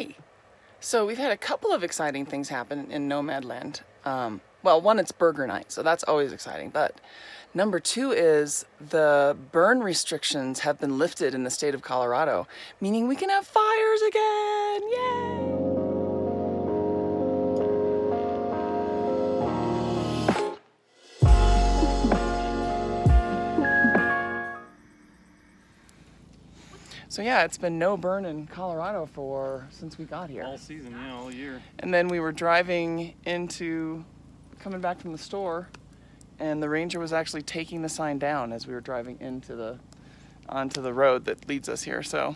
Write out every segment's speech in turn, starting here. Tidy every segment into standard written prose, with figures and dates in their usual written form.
Hey, so we've had a couple of exciting things happen in Nomadland. Well, one, it's burger night, so that's always exciting. But number two is the burn restrictions have been lifted in the state of Colorado, meaning we can have fires again. Yay! So yeah, it's been no burn in Colorado since we got here. All season, yeah, all year. And then we were coming back from the store, and the ranger was actually taking the sign down as we were driving onto the road that leads us here. So,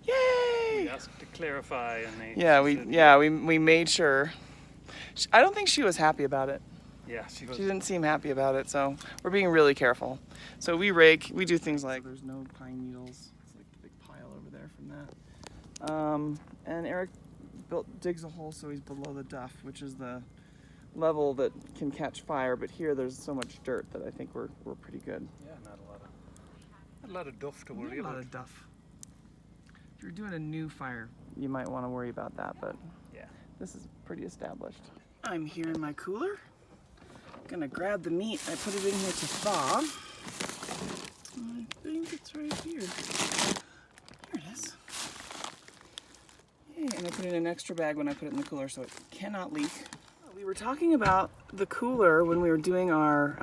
yay! We asked to clarify, and they we made sure. I don't think she was happy about it. Yeah, she didn't seem happy about it. So we're being really careful. So we rake. We do things like there's no pine needles. From that, and Eric digs a hole so he's below the duff, which is the level that can catch fire. But here there's so much dirt that I think we're pretty good. Yeah, not a lot of duff to worry about. A lot of duff. If you're doing a new fire, you might want to worry about that. But yeah, this is pretty established. I'm here in my cooler. Gonna grab the meat. I put it in here to thaw. I think it's right here. There it is. Yay, and I put it in an extra bag when I put it in the cooler so it cannot leak. We were talking about the cooler when we were doing our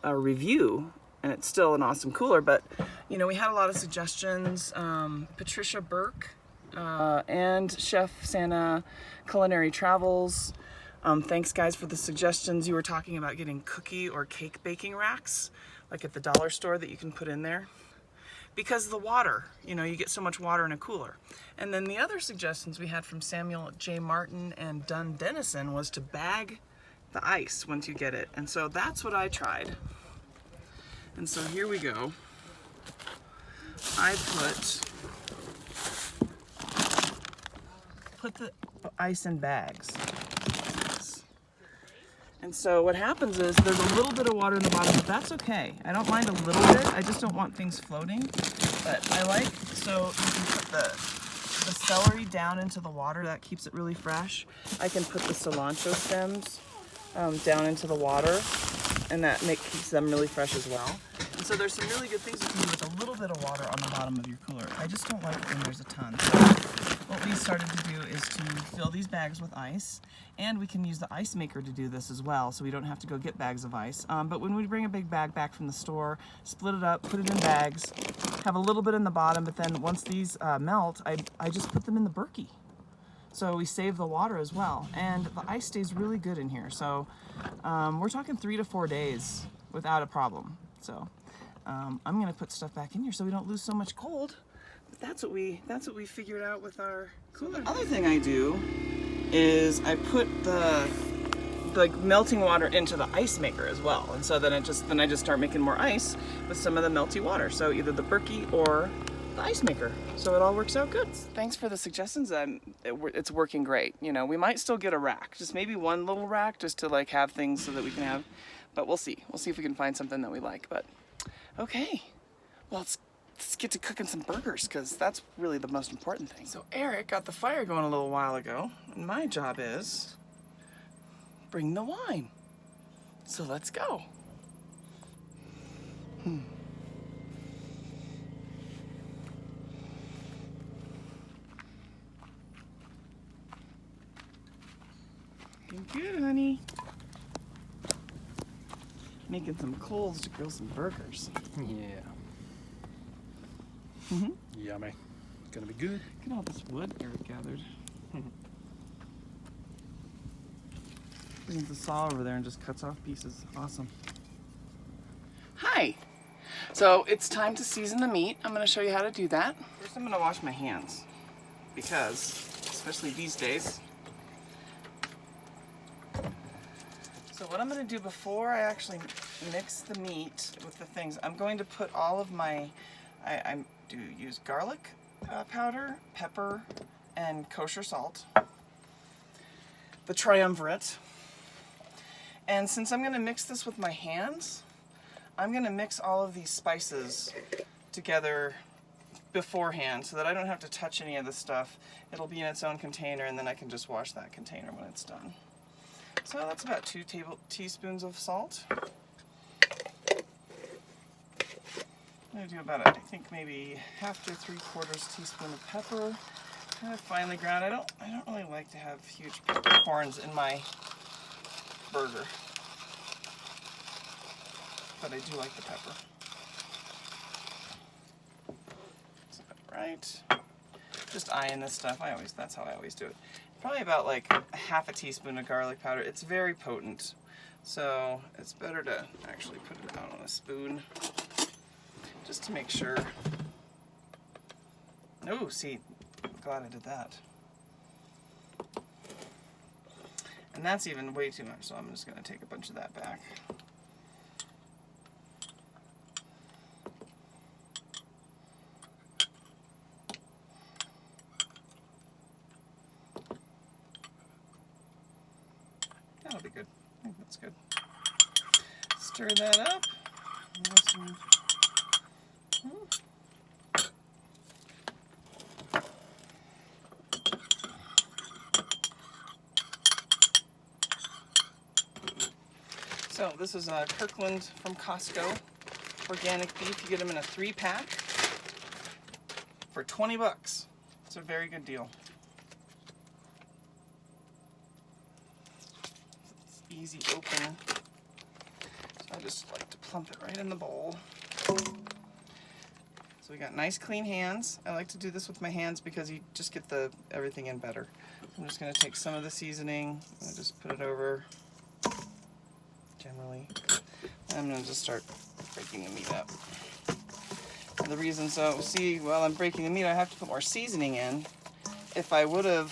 review, and it's still an awesome cooler, but you know, we had a lot of suggestions. Patricia Burke and Chef Santa Culinary Travels. Thanks guys for the suggestions. You were talking about getting cookie or cake baking racks, like at the dollar store that you can put in there. Because of the water, you know, you get so much water in a cooler. And then the other suggestions we had from Samuel J. Martin and Dunn Dennison was to bag the ice once you get it. And so that's what I tried. And so here we go. I put the ice in bags. And so what happens is there's a little bit of water in the bottom, but that's okay. I don't mind a little bit. I just don't want things floating. But I like, so you can put the celery down into the water. That keeps it really fresh. I can put the cilantro stems down into the water, and that keeps them really fresh as well. And so there's some really good things you can do with a little bit of water on the bottom of your cooler. I just don't like it when there's a ton. So what we started to do is to fill these bags with ice, and we can use the ice maker to do this as well, so we don't have to go get bags of ice. But when we bring a big bag back from the store, split it up, put it in bags, have a little bit in the bottom, but then once these melt, I just put them in the Berkey. So we save the water as well, and the ice stays really good in here. So we're talking 3 to 4 days without a problem. So I'm gonna put stuff back in here so we don't lose so much cold. That's what we figured out with our cooler. The other thing I do is I put the melting water into the ice maker as well, and so then I just start making more ice with some of the melty water. So either the Berkey or the ice maker. So it all works out good. Thanks for the suggestions. It's working great. You know, we might still get a rack, just maybe one little rack, just to like have things so that we can have. But we'll see. We'll see if we can find something that we like. But okay, well let's get to cooking some burgers, because that's really the most important thing. So Eric got the fire going a little while ago, and my job is bring the wine. So let's go. Looking good, honey. Making some coals to grill some burgers. Yeah. Yummy. Gonna be good. Look at all this wood Eric gathered. Brings the saw over there and just cuts off pieces. Awesome. Hi. So it's time to season the meat. I'm going to show you how to do that. First I'm going to wash my hands, because, especially these days. So what I'm going to do before I actually mix the meat with the things, I'm going to put all of my, I do use garlic powder, pepper, and kosher salt. The triumvirate. And since I'm going to mix this with my hands, I'm going to mix all of these spices together beforehand so that I don't have to touch any of the stuff. It'll be in its own container, and then I can just wash that container when it's done. So that's about 2 teaspoons of salt. I'm going to do about, I think, maybe 1/2 to 3/4 teaspoon of pepper. Kind of finely ground. I don't really like to have huge peppercorns in my burger, but I do like the pepper. Is that right? Just eyeing this stuff. That's how I always do it. Probably about like 1/2 teaspoon of garlic powder. It's very potent, so it's better to actually put it out on a spoon just to make sure. No, see, I'm glad I did that. And that's even way too much, so I'm just going to take a bunch of that back. That'll be good. I think that's good. Stir that up. So this is Kirkland from Costco, organic beef. You get them in a 3-pack for 20 bucks. It's a very good deal. It's easy open. So I just like to plump it right in the bowl. So we got nice clean hands. I like to do this with my hands because you just get everything in better. I'm just going to take some of the seasoning and just put it over. Generally, I'm going to just start breaking the meat up. And the reason, see, while I'm breaking the meat, I have to put more seasoning in. If I would have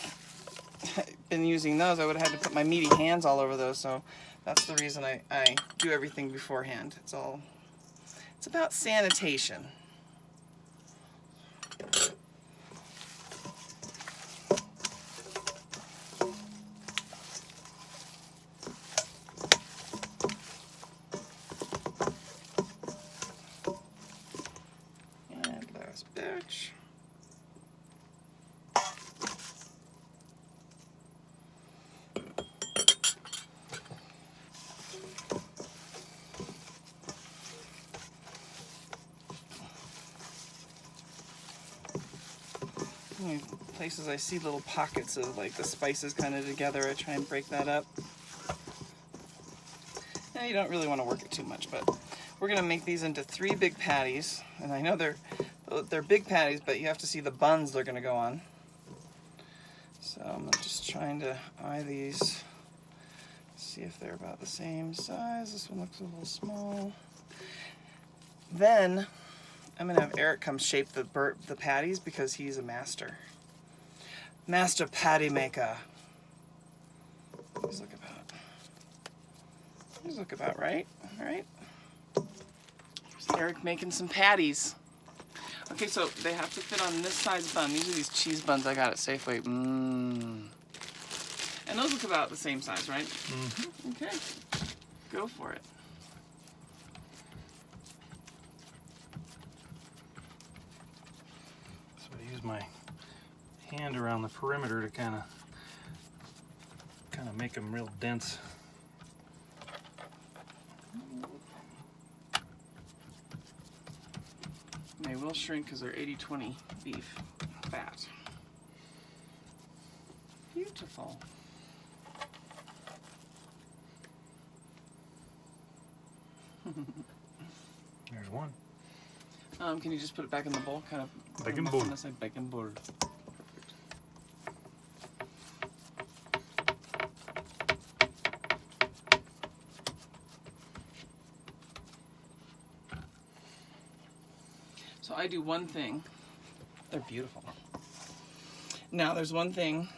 been using those, I would have had to put my meaty hands all over those, so that's the reason I do everything beforehand. It's about sanitation. Batch. Places I see little pockets of like the spices kind of together, I try and break that up. Now you don't really want to work it too much, but we're going to make these into 3 big patties, and I know they're big patties, but you have to see the buns they're going to go on. So I'm just trying to eye these, see if they're about the same size. This one looks a little small. Then I'm going to have Eric come shape the patties because he's a master patty maker. These look about right. All right. There's Eric making some patties. Okay, so they have to fit on this size bun. These are these cheese buns I got at Safeway. And those look about the same size, right? Mm-hmm. Okay, go for it. So I use my hand around the perimeter to kind of make them real dense. They will shrink because they're 80-20 beef fat. Beautiful. There's one. Can you just put it back in the bowl? Kind of baking bowl. On this side, baking bowl. So I do one thing. They're beautiful. Now there's one thing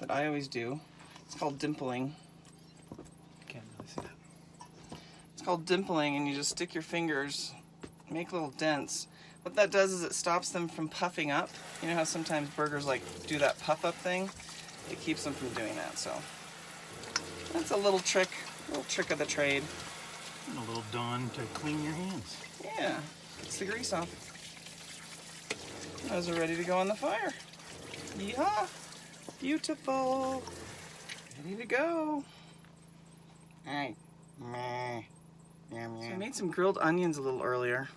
that I always do. It's called dimpling. Can't really see that. It's called dimpling, and you just stick your fingers, make little dents. What that does is it stops them from puffing up. You know how sometimes burgers like do that puff up thing? It keeps them from doing that. So that's a little trick of the trade. And a little Dawn to clean your hands. Yeah, gets the grease off. Those are ready to go on the fire. Yeah, beautiful. Ready to go. Alright. So I made some grilled onions a little earlier.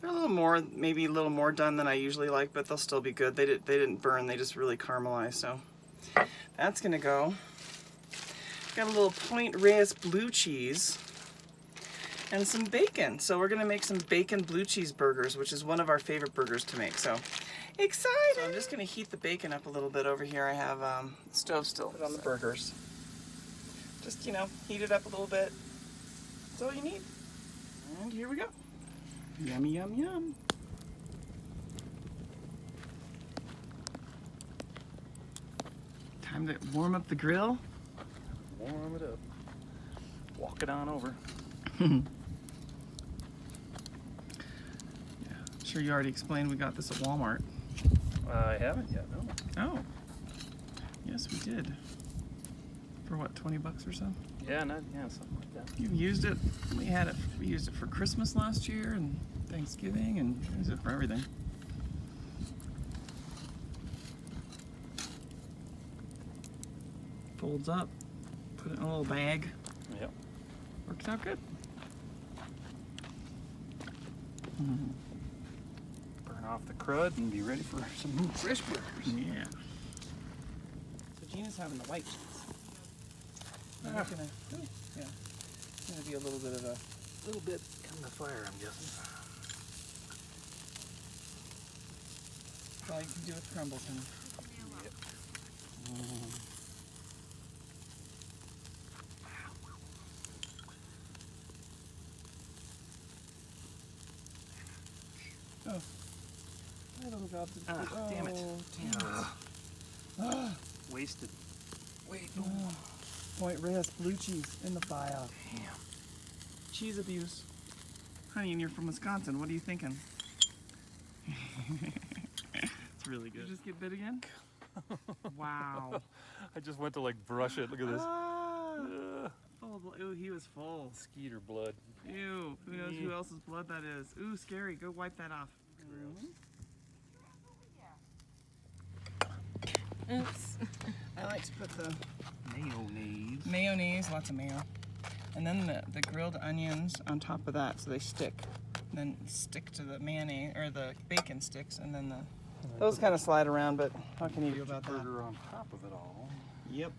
They're a little more, maybe a little more done than I usually like, but they'll still be good. They didn't burn, they just really caramelized, so that's gonna go. Got a little Point Reyes blue cheese and some bacon. So we're gonna make some bacon blue cheese burgers, which is one of our favorite burgers to make, so excited! So I'm just gonna heat the bacon up a little bit over here. I have the stove still on the burgers. Just, you know, heat it up a little bit. That's all you need. And here we go. Yummy, yum, yum. Time to warm up the grill. Warm it up. Walk it on over. Yeah, sure you already explained we got this at Walmart. I haven't yet, no. Oh. Yes, we did. For what, 20 bucks or so? Yeah, something like that. You've used it. We used it for Christmas last year and Thanksgiving, and we used it for everything. Folds up, put it in a little bag. Yep. Works out good. Burn off the crud and be ready for some fresh burgers. Yeah. So Gina's having the white cheese. Yeah. It's gonna be a little bit of a little bit in the fire, I'm guessing. That's all you can do with crumbles, honey. Yep. Oh. My little gobs of Damn it. Damn it. Wasted. Wait. Oh. Point Reyes blue cheese in the fire. Damn. Cheese abuse. Honey, and you're from Wisconsin. What are you thinking? It's really good. Did you just get bit again? Wow. I just went to like brush it. Look at this. Ooh, he was full. Skeeter blood. Ew. Who knows who else's blood that is? Ooh, scary. Go wipe that off. Oops. I like to put the Mayonnaise. lots of mayo. And then the grilled onions on top of that so they stick. And then stick to the mayonnaise, or the bacon sticks, and then those kind of slide around, but how can you do about that? Burger on top of it all. Yep.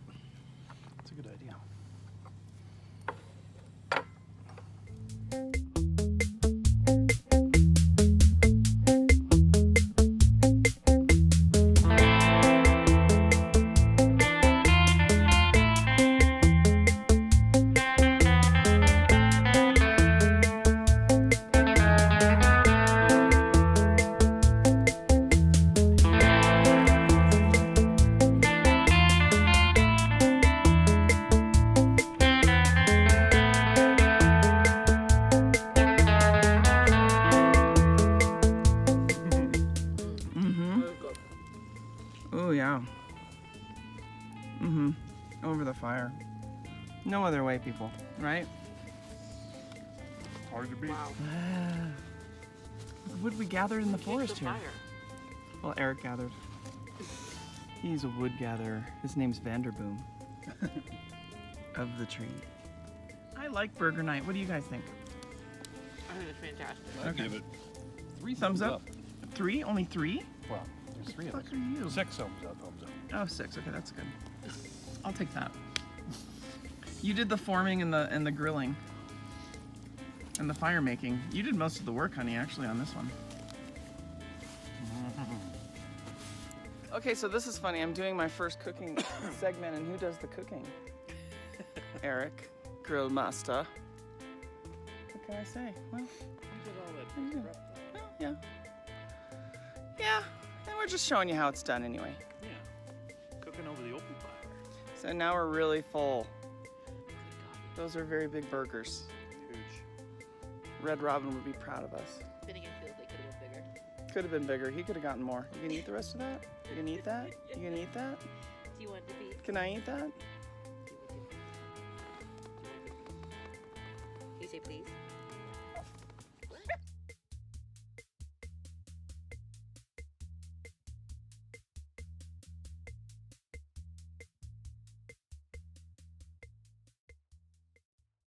That's a good idea. Oh yeah. Over the fire. No other way, people, right? Hard to beat. Wow. Wood we gathered in the forest the here. fire. Well, Eric gathered. He's a wood gatherer. His name's Vanderboom. Of the tree. I like burger night. What do you guys think? I think it's fantastic. I'd Okay. give it 3 Thumbs up? 3? Only 3? Well, there's 3 of What us. the fuck are you? 6 thumbs up. Oh, 6. Okay, that's good. I'll take that. You did the forming and the grilling. And the fire making. You did most of the work, honey, actually, on this one. Okay, so this is funny. I'm doing my first cooking segment, and who does the cooking? Eric, grill master. What can I say? Well, yeah. Yeah, and we're just showing you how it's done anyway. Yeah. Cooking over the open fire. So now we're really full. Those are very big burgers. Huge. Red Robin would be proud of us. Finnegan feels they could have been bigger. Could have been bigger. He could have gotten more. You gonna eat the rest of that? You gonna eat that? You gonna eat that? Do you want to be? Can I eat that? Do you say please?